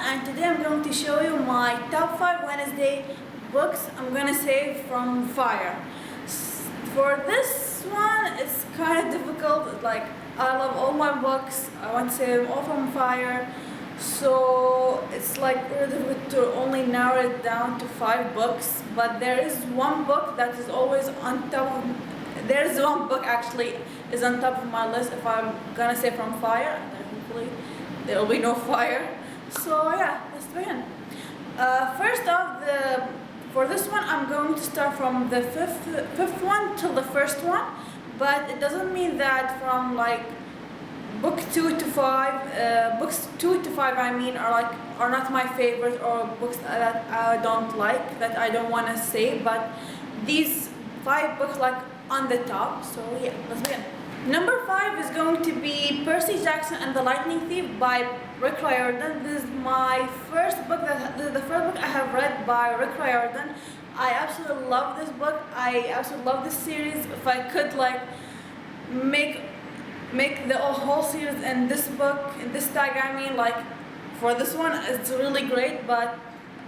and today I'm going to show you my top 5 Wednesday books I'm gonna save from fire. For this one, it's kind of difficult. Like, I love all my books, I want to save them all from fire, so it's like really difficult to only narrow it down to 5 books. But there is one book that is always on top of. There's one book actually is on top of my list if I'm gonna save from fire. Hopefully there will be no fire. So yeah, let's begin. First off, for this one, I'm going to start from the fifth one till the first one, but it doesn't mean that from like book 2 to 5, books 2 to 5 I mean are not my favorite, or books that I don't like, that I don't want to save, but these 5 books like on the top. So yeah, let's begin. Number 5 is going to be Percy Jackson and the Lightning Thief by Riordan. This is my first book, the first book I have read by Riordan. I absolutely love this book. I absolutely love this series. If I could like make the whole series in this book, in this tag, I mean, like for this one, it's really great, but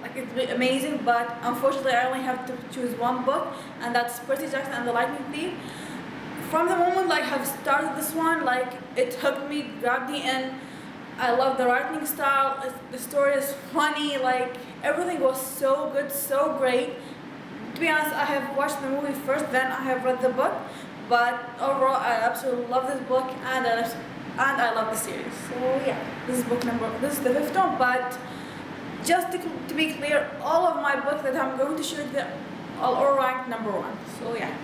like it's really amazing. But unfortunately, I only have to choose one book, and that's Percy Jackson and the Lightning Thief. From the moment like I've started this one, like it hooked me, grabbed me in. I love the writing style. The story is funny. Like everything was so good, so great. To be honest, I have watched the movie first, then I have read the book. But overall, I absolutely love this book, and I love the series. So yeah, this is the 5th one. But just to be clear, all of my books that I'm going to show you are all ranked number 1. So yeah.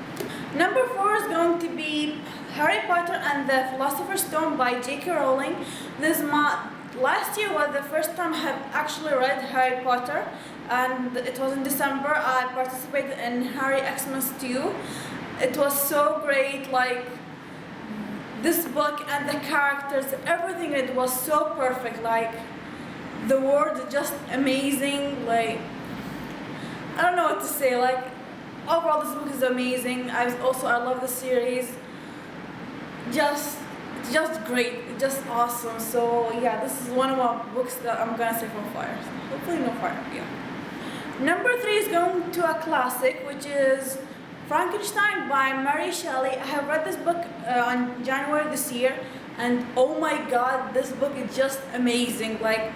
Number 4 is going to be Harry Potter and the Philosopher's Stone by J.K. Rowling. Last year was the first time I have actually read Harry Potter, and it was in December. I participated in Harry Xmas 2. It was so great, like this book and the characters, everything, it was so perfect. Like the words are just amazing. Like I don't know what to say. Like overall, this book is amazing. I love the series. Just great, just awesome. So yeah, this is one of my books that I'm gonna save from fire. Hopefully no fire. Yeah. Number 3 is going to a classic, which is Frankenstein by Mary Shelley. I have read this book on January this year, and oh my God, this book is just amazing. Like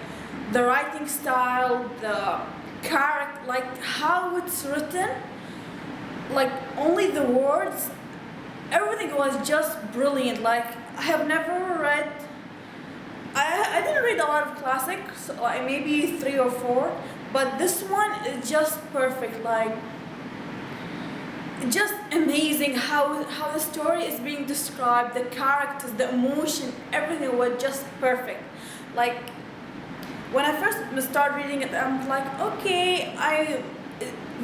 the writing style, the character, like how it's written. Like only the words, everything was just brilliant. Like I have never read, I didn't read a lot of classics, like maybe 3 or 4, but this one is just perfect. Like just amazing how the story is being described, the characters, the emotion, everything was just perfect. Like when I first started reading it, I'm like, okay,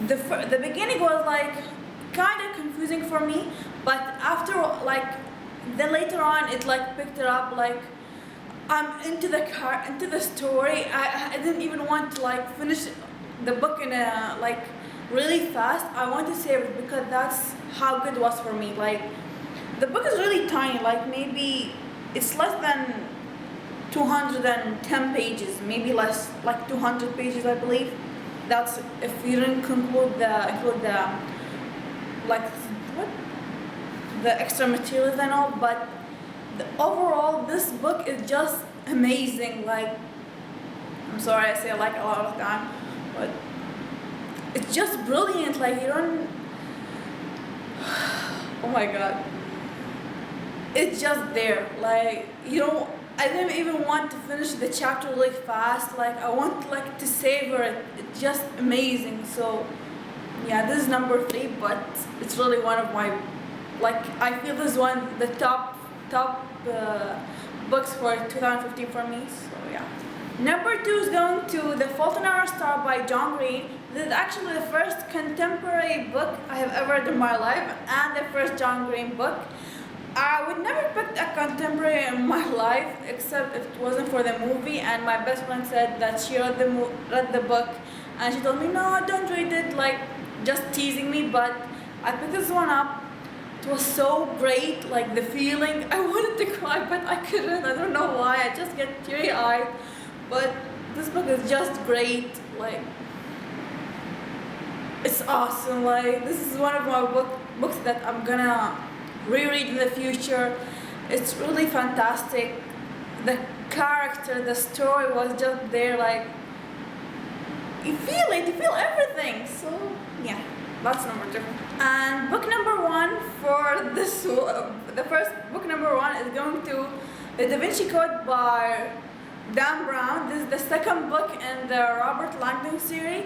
the beginning was like kind of confusing for me, but after like then later on it like picked it up. Like I'm into the story. I didn't even want to like finish the book in a like really fast. I want to save it because that's how good it was for me. Like the book is really tiny, like maybe it's less than 210 pages, maybe less, like 200 pages I believe. That's if you didn't include the like what the extra materials and all. But overall this book is just amazing. Like I'm sorry I say it like a lot of the time, but it's just brilliant. Like you don't oh my God, it's just there. Like you don't, I didn't even want to finish the chapter really fast. Like I want like to savor it. It's just amazing. So yeah, this is number 3, but it's really one of my, like I feel this is the top books for 2015 for me. So yeah. Number 2 is going to The Fault in Our Star by John Green. This is actually the first contemporary book I have ever read in my life, and the first John Green book. I would never pick a contemporary in my life, except if it wasn't for the movie, and my best friend said that she read the book, and she told me, no, don't read it, like just teasing me. But I picked this one up. It was so great, like the feeling. I wanted to cry, but I couldn't. I don't know why. I just get teary-eyed. but this book is just great. Like, it's awesome. Like, this is one of my books that I'm gonna reread in the future. It's really fantastic. The character, the story was just there. Like, you feel it, you feel everything. So yeah, that's number 2. And book number 1 for this, the first book number 1 is going to The Da Vinci Code by Dan Brown. This is the second book in the Robert Langdon series.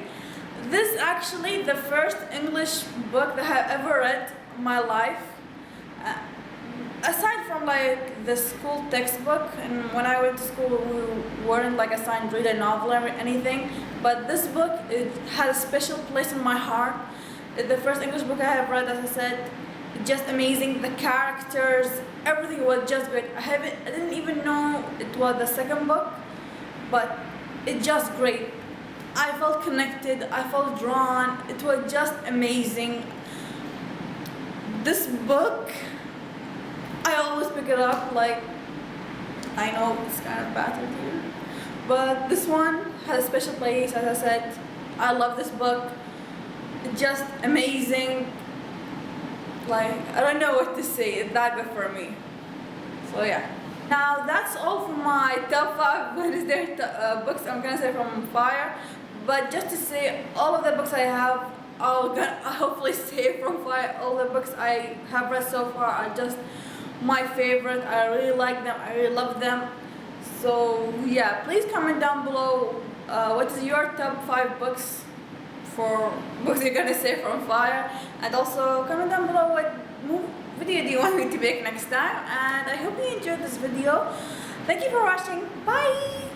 This is actually the first English book that I've ever read in my life. Aside from like the school textbook, and when I went to school we weren't like assigned to read a novel or anything, but this book, it had a special place in my heart. It's the first English book I have read, as I said. Just amazing. The characters, everything was just great. I didn't even know it was the second book, but it's just great. I felt connected, I felt drawn. It was just amazing. This book, I always pick it up. Like, I know it's kind of battered here, but this one has a special place. As I said, I love this book. It's just amazing. Like, I don't know what to say. It's that good for me. So yeah. Now that's all for my top 5 Wednesday books I'm gonna say from Fire. But just to say, all of the books I have, I'll hopefully say from Fire. All the books I have read so far are just my favorite. I really like them. I really love them. So yeah, please comment down below what is your top 5 books for books you're gonna say from Fire, and also comment down below what video do you want me to make next time. And I hope you enjoyed this video. Thank you for watching. Bye.